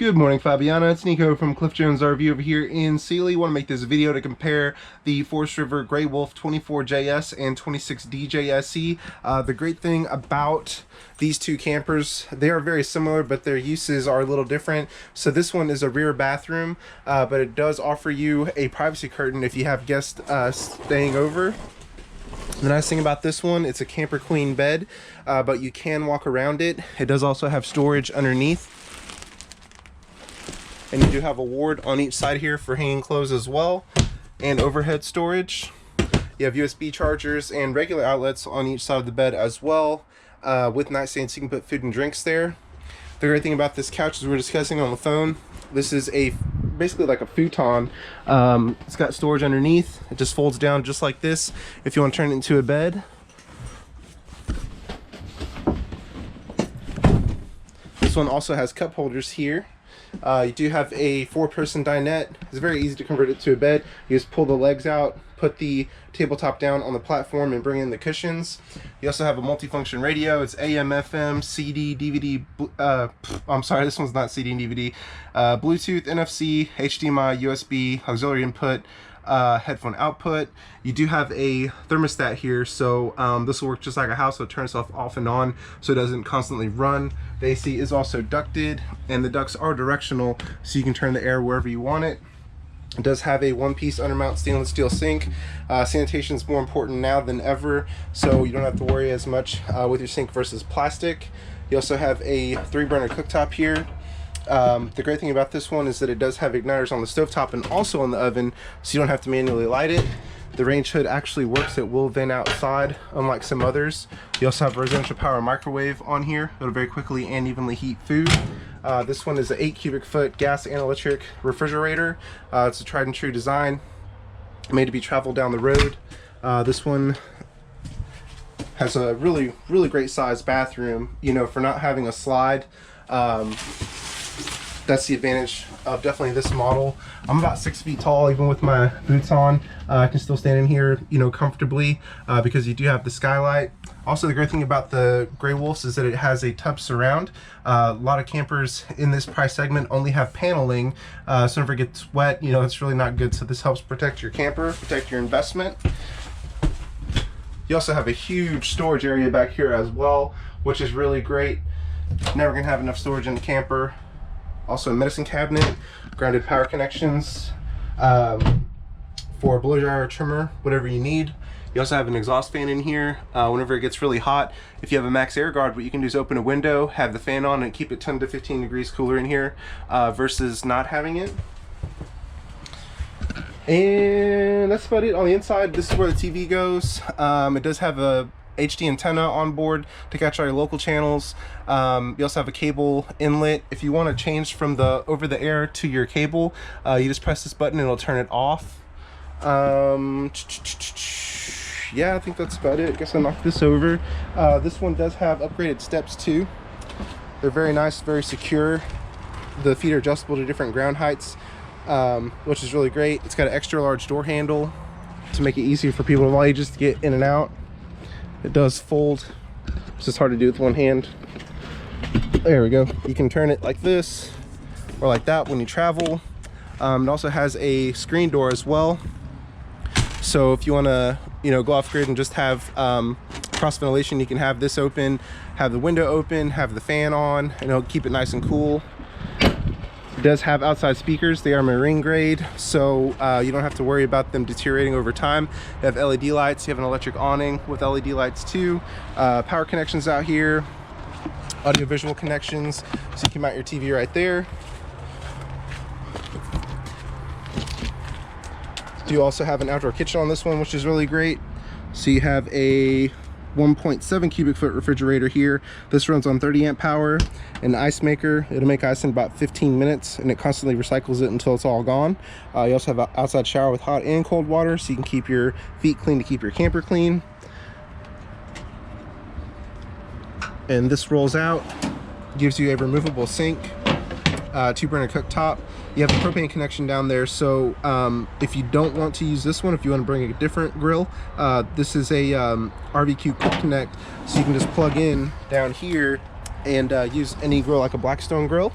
Good morning, Fabiana. It's Niko from Cliff Jones RV over here in Sealy. Want to make this video to compare the Forest River Grey Wolf 24JS and 26DJSE. The great thing about these two campers, they are very similar, but their uses are a little different. So this one is a rear bathroom, but it does offer you a privacy curtain if you have guests staying over. The nice thing about this one, it's a camper queen bed, but you can walk around it. It does also have storage underneath. And you do have a ward on each side here for hanging clothes as well, and overhead storage. You have USB chargers and regular outlets on each side of the bed as well, with nightstands so you can put food and drinks there. The great thing about this couch, as we were discussing on the phone, this is basically like a futon. It's got storage underneath. It just folds down just like this if you want to turn it into a bed. This one also has cup holders here. You do have a 4-person dinette. It's very easy to convert it to a bed. You just pull the legs out, put the tabletop down on the platform, and bring in the cushions. You also have a multifunction radio. It's AM, FM, CD, DVD. I'm sorry, this one's not CD and DVD. Bluetooth, NFC, HDMI, USB, auxiliary input, headphone output. You do have a thermostat here, so this will work just like a house. So it turns itself off and on so it doesn't constantly run. The AC is also ducted, and the ducts are directional, so you can turn the air wherever you want it. It does have a one-piece undermount stainless steel sink. Sanitation is more important now than ever, so you don't have to worry as much with your sink versus plastic. You also have a 3-burner cooktop here. The great thing about this one is that it does have igniters on the stovetop and also on the oven, so you don't have to manually light it. The range hood actually works. It will vent outside, unlike some others. You also have a residential power microwave on here. It'll very quickly and evenly heat food. This one is an 8 cubic foot gas and electric refrigerator. It's a tried and true design, made to be traveled down the road. This one has a really great sized bathroom, you know, for not having a slide. That's the advantage of definitely this model. I'm about 6 feet tall, even with my boots on. I can still stand in here, you know, comfortably because you do have the skylight. Also, the great thing about the Grey Wolves is that it has a tub surround. A lot of campers in this price segment only have paneling, so if it gets wet, you know, it's really not good. So this helps protect your camper, protect your investment. You also have a huge storage area back here as well, which is really great. Never gonna have enough storage in the camper. Also a medicine cabinet, grounded power connections for a blow dryer or trimmer, whatever you need. You also have an exhaust fan in here whenever it gets really hot. If you have a max air guard, what you can do is open a window, have the fan on, and keep it 10 to 15 degrees cooler in here versus not having it. And that's about it. On the inside, this is where the TV goes. It does have a HD antenna on board to catch all your local channels. You also have a cable inlet. If you want to change from the over-the-air to your cable, you just press this button and it'll turn it off. Yeah, I think that's about it. I guess I'll knock this over. This one does have upgraded steps too. They're very nice, very secure. The feet are adjustable to different ground heights, which is really great. It's got an extra large door handle to make it easier for people of all ages to get in and out. It does fold. It's just hard to do with one hand. There we go. You can turn it like this or like that when you travel. It also has a screen door as well. So if you want to, you know, go off grid and just have cross ventilation, you can have this open, have the window open, have the fan on, and it'll keep it nice and cool. It does have outside speakers. They are marine grade, so you don't have to worry about them deteriorating over time. You have LED lights. You have an electric awning with LED lights too. Power connections out here, audio visual connections, so you can mount your TV right there. You also have an outdoor kitchen on this one, which is really great. So you have a 1.7 cubic foot refrigerator here. This runs on 30 amp power. An ice maker, it'll make ice in about 15 minutes, and it constantly recycles it until it's all gone. You also have an outside shower with hot and cold water, so you can keep your feet clean to keep your camper clean. And this rolls out, gives you a removable sink, 2-burner cooktop. You have a propane connection down there, so if you don't want to use this one, if you want to bring a different grill, this is a RVQ Quick Connect, so you can just plug in down here and use any grill like a Blackstone grill.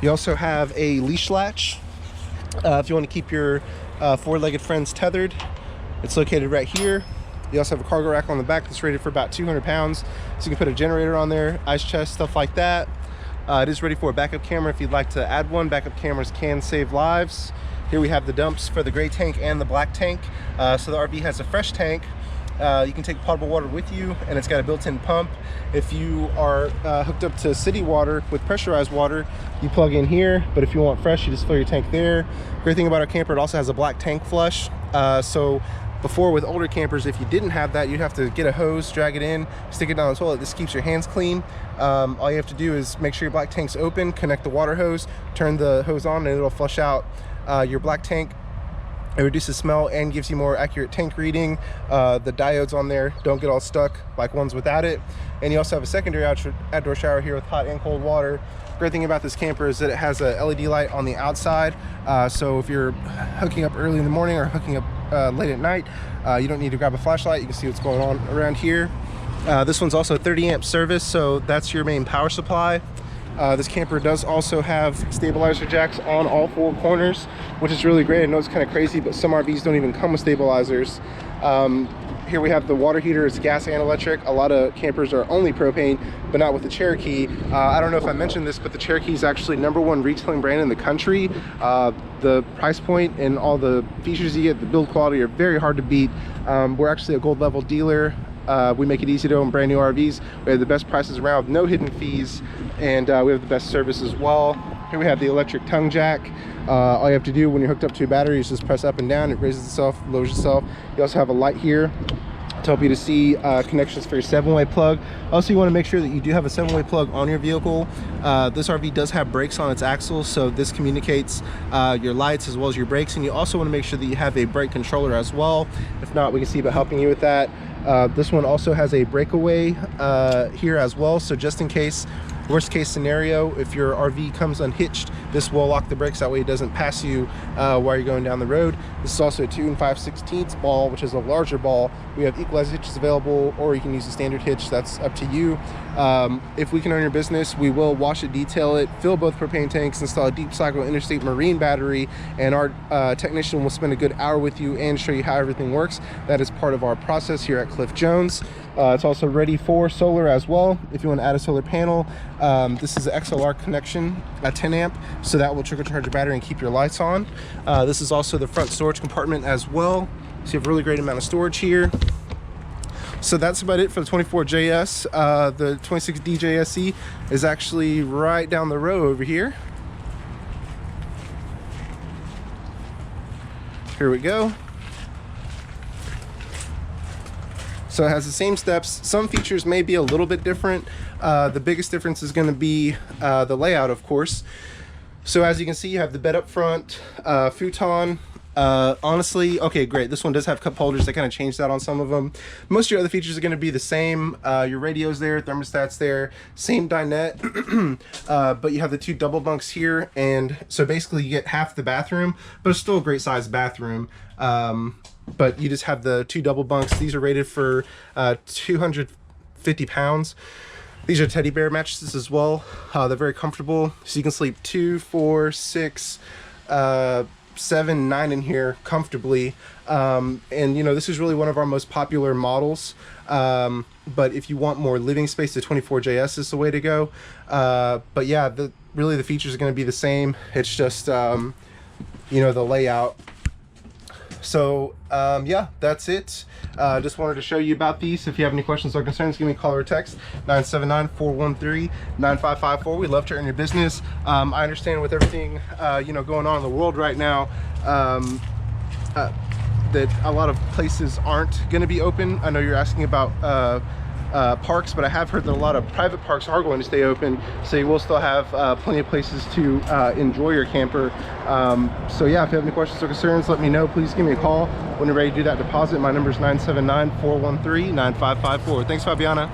You also have a leash latch if you want to keep your four-legged friends tethered. It's located right here. You also have a cargo rack on the back that's rated for about 200 pounds. So you can put a generator on there, ice chest, stuff like that. It is ready for a backup camera if you'd like to add one. Backup cameras can save lives. Here we have the dumps for the gray tank and the black tank. So the RV has a fresh tank. You can take potable water with you, and it's got a built-in pump. If you are hooked up to city water with pressurized water, you plug in here, but if you want fresh, you just fill your tank there. Great thing about our camper, it also has a black tank flush. So before, with older campers, if you didn't have that, you'd have to get a hose, drag it in, stick it down the toilet. This keeps your hands clean. All you have to do is make sure your black tank's open, connect the water hose, turn the hose on, and it'll flush out your black tank. It reduces smell and gives you more accurate tank reading. The diodes on there don't get all stuck like ones without it. And you also have a secondary outdoor shower here with hot and cold water. Great thing about this camper is that it has a LED light on the outside. So if you're hooking up early in the morning or hooking up late at night, you don't need to grab a flashlight. You can see what's going on around here. This one's also a 30 amp service, so that's your main power supply. This camper does also have stabilizer jacks on all four corners, which is really great. I know it's kind of crazy, but some RVs don't even come with stabilizers. Here we have the water heater. It's gas and electric. A lot of campers are only propane, but not with the Cherokee. I don't know if I mentioned this, but the Cherokee is actually #1 retailing brand in the country. The price point and all the features you get, the build quality, are very hard to beat. We're actually a gold level dealer. We make it easy to own brand new RVs. We have the best prices around with no hidden fees, and we have the best service as well. Here we have the electric tongue jack. All you have to do when you're hooked up to a battery is just press up and down. It raises itself, lowers itself. You also have a light here to help you to see connections for your 7-way plug. Also, you want to make sure that you do have a 7-way plug on your vehicle. This RV does have brakes on its axles, so this communicates your lights as well as your brakes. And you also want to make sure that you have a brake controller as well. If not, we can see about helping you with that. This one also has a breakaway here as well, so just in case, worst case scenario, if your RV comes unhitched, this will lock the brakes. That way it doesn't pass you while you're going down the road. This is also a 2 5/16 ball, which is a larger ball. We have equalized hitches available, or you can use a standard hitch. That's up to you. If we can earn your business, we will wash it, detail it, fill both propane tanks, install a deep cycle interstate marine battery, and our technician will spend a good hour with you and show you how everything works. That is part of our process here at Cliff Jones. It's also ready for solar as well. If you want to add a solar panel, this is an XLR connection, a 10 amp, so that will trickle charge your battery and keep your lights on. This is also the front storage compartment as well, so you have a really great amount of storage here. So that's about it for the 24JS. The 26DJSE is actually right down the road over here. Here we go. So it has the same steps. Some features may be a little bit different. The biggest difference is going to be the layout, of course. So as you can see, you have the bed up front, futon. Honestly, okay, great. This one does have cup holders. They kind of changed that on some of them. Most of your other features are going to be the same. Your radio's there, thermostat's there, same dinette, but you have the 2 double bunks here, and so basically you get half the bathroom, but it's still a great sized bathroom. But you just have the 2 double bunks. These are rated for 250 pounds. These are teddy bear mattresses as well. They're very comfortable, so you can sleep 2, 4, 6, 7, 9 in here comfortably. And you know, this is really one of our most popular models. But if you want more living space, the 24JS is the way to go. But yeah, really the features are going to be the same. It's just you know, the layout. So yeah, that's it. Just wanted to show you about these. If you have any questions or concerns, give me a call or a text, 979-413-9554. We'd love to earn your business. I understand with everything you know, going on in the world right now, that a lot of places aren't going to be open. I know you're asking about parks, but I have heard that a lot of private parks are going to stay open, so you will still have plenty of places to enjoy your camper. So yeah, if you have any questions or concerns, let me know. Please give me a call when you're ready to do that deposit. My number is 979-413-9554. Thanks, Fabiana.